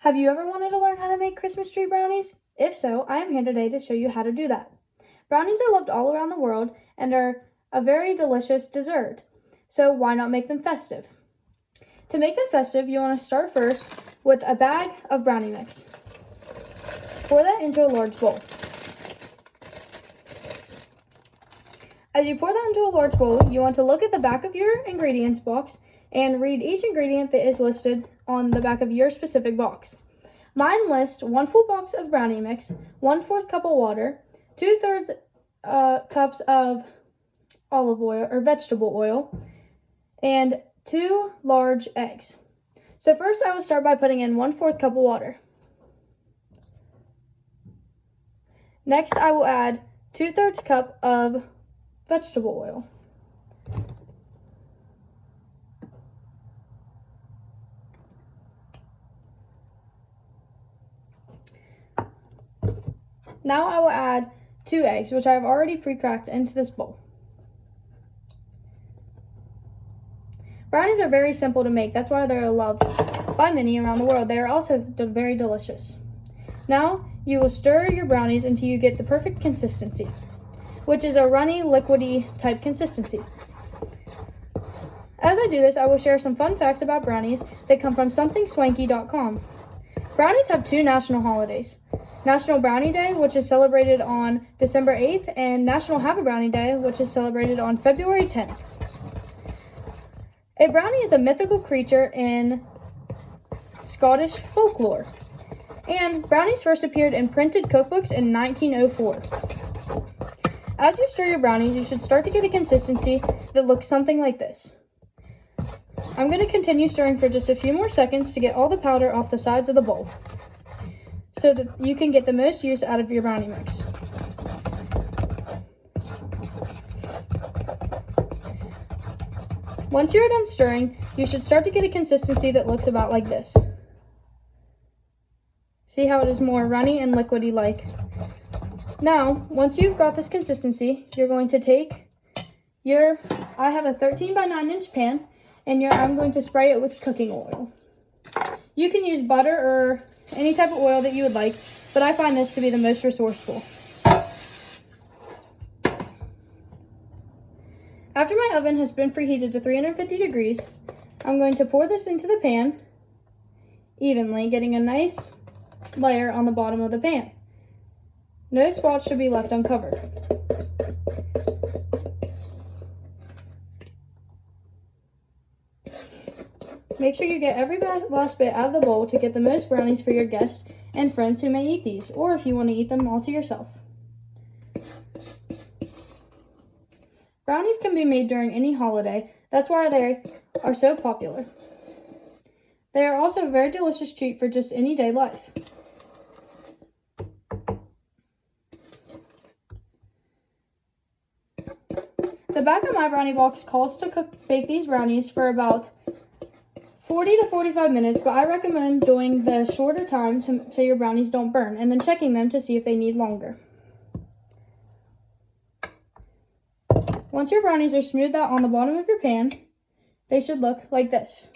Have you ever wanted to learn how to make Christmas tree brownies? If so, I am here today to show you how to do that. Brownies are loved all around the world and are a very delicious dessert, so why not make them festive? To make them festive, you want to start first with a bag of brownie mix. Pour that into a large bowl. As you pour that into a large bowl, you want to look at the back of your ingredients box and read each ingredient that is listed on the back of your specific box. Mine lists 1 full box of brownie mix, 1/4 cup of water, 2/3 cups of olive oil or vegetable oil, and 2 large eggs. So first I will start by putting in 1/4 cup of water. Next I will add 2/3 cup of vegetable oil. Now I will add 2 eggs, which I have already pre-cracked into this bowl. Brownies are very simple to make. That's why they're loved by many around the world. They are also very delicious. Now you will stir your brownies until you get the perfect consistency, which is a runny, liquidy type consistency. As I do this, I will share some fun facts about brownies that come from somethingswanky.com. Brownies have 2 national holidays: National Brownie Day, which is celebrated on December 8th, and National Have a Brownie Day, which is celebrated on February 10th. A brownie is a mythical creature in Scottish folklore, and brownies first appeared in printed cookbooks in 1904. As you stir your brownies, you should start to get a consistency that looks something like this. I'm going to continue stirring for just a few more seconds to get all the powder off the sides of the bowl, so that you can get the most use out of your brownie mix. Once you are done stirring, you should start to get a consistency that looks about like this. See how it is more runny and liquidy like. Now, once you've got this consistency, you're going to take I have a 13 by 9 inch pan, and I'm going to spray it with cooking oil. You can use butter or any type of oil that you would like, but I find this to be the most resourceful. After my oven has been preheated to 350 degrees, I'm going to pour this into the pan evenly, getting a nice layer on the bottom of the pan. No spots should be left uncovered. Make sure you get every last bit out of the bowl to get the most brownies for your guests and friends who may eat these, or if you want to eat them all to yourself. Brownies can be made during any holiday. That's why they are so popular. They are also a very delicious treat for just any day life. The back of my brownie box calls to bake these brownies for about 40 to 45 minutes, but I recommend doing the shorter time so your brownies don't burn, and then checking them to see if they need longer. Once your brownies are smoothed out on the bottom of your pan, they should look like this.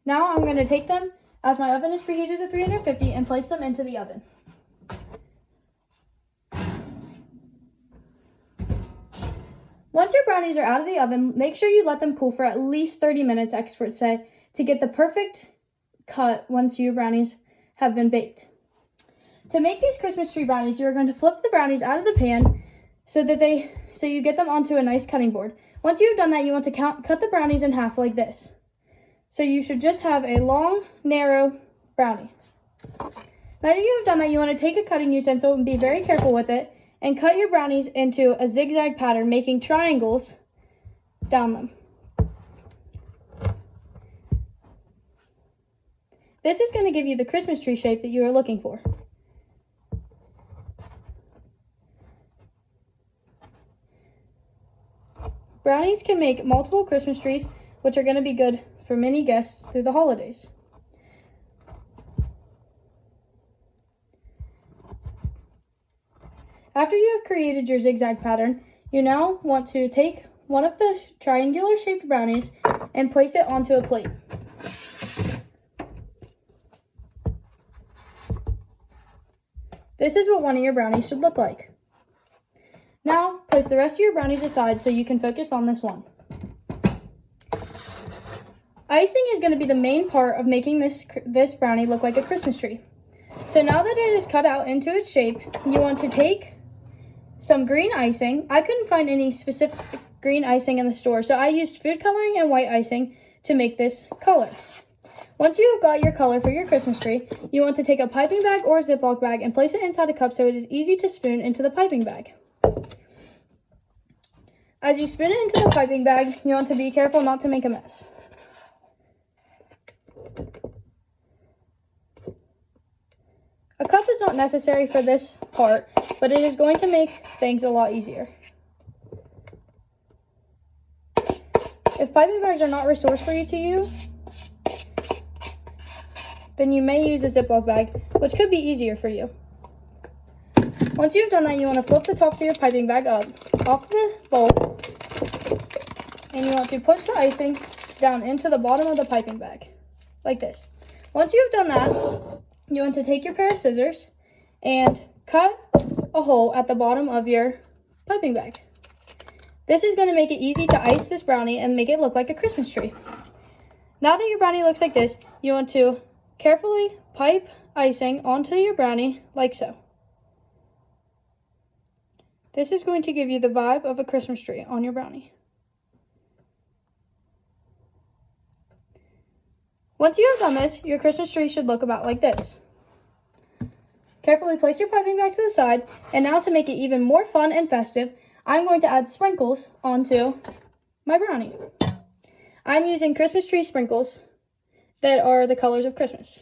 Now I'm going to take them, as my oven is preheated to 350, and place them into the oven. Once your brownies are out of the oven, make sure you let them cool for at least 30 minutes, experts say, to get the perfect cut once your brownies have been baked. To make these Christmas tree brownies, you are going to flip the brownies out of the pan so you get them onto a nice cutting board. Once you have done that, you want to cut the brownies in half like this. So you should just have a long, narrow brownie. Now that you have done that, you want to take a cutting utensil and be very careful with it, and cut your brownies into a zigzag pattern, making triangles down them. This is going to give you the Christmas tree shape that you are looking for. Brownies can make multiple Christmas trees, which are going to be good for many guests through the holidays. After you have created your zigzag pattern, you now want to take one of the triangular shaped brownies and place it onto a plate. This is what one of your brownies should look like. Now, place the rest of your brownies aside so you can focus on this one. Icing is going to be the main part of making this brownie look like a Christmas tree. So now that it is cut out into its shape, you want to take some green icing. I couldn't find any specific green icing in the store, so I used food coloring and white icing to make this color. Once you have got your color for your Christmas tree, you want to take a piping bag or a Ziploc bag and place it inside a cup so it is easy to spoon into the piping bag. As you spoon it into the piping bag, you want to be careful not to make a mess. A cup is not necessary for this part, but it is going to make things a lot easier. If piping bags are not resourceful to you, then you may use a Ziploc bag, which could be easier for you. Once you've done that, you want to flip the tops of your piping bag up off the bowl, and you want to push the icing down into the bottom of the piping bag, like this. Once you've done that, you want to take your pair of scissors and cut a hole at the bottom of your piping bag. This is going to make it easy to ice this brownie and make it look like a Christmas tree. Now that your brownie looks like this, you want to carefully pipe icing onto your brownie like so. This is going to give you the vibe of a Christmas tree on your brownie. Once you have done this, your Christmas tree should look about like this. Carefully place your piping bag to the side, and now to make it even more fun and festive, I'm going to add sprinkles onto my brownie. I'm using Christmas tree sprinkles that are the colors of Christmas.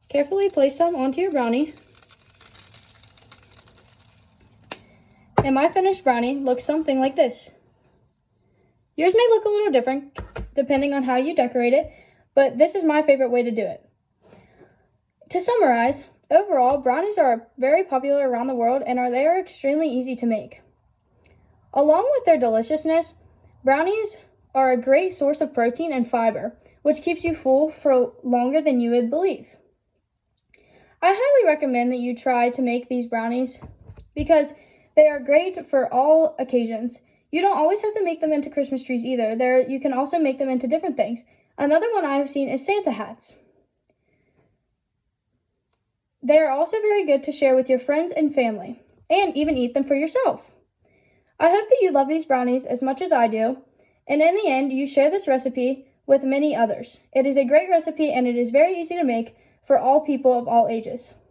Carefully place some onto your brownie. And my finished brownie looks something like this. Yours may look a little different depending on how you decorate it, but this is my favorite way to do it. To summarize, overall, brownies are very popular around the world and they are extremely easy to make. Along with their deliciousness, brownies are a great source of protein and fiber, which keeps you full for longer than you would believe. I highly recommend that you try to make these brownies because they are great for all occasions. You don't always have to make them into Christmas trees either. You can also make them into different things. Another one I've seen is Santa hats. They are also very good to share with your friends and family, and even eat them for yourself. I hope that you love these brownies as much as I do, and in the end, you share this recipe with many others. It is a great recipe, and it is very easy to make for all people of all ages.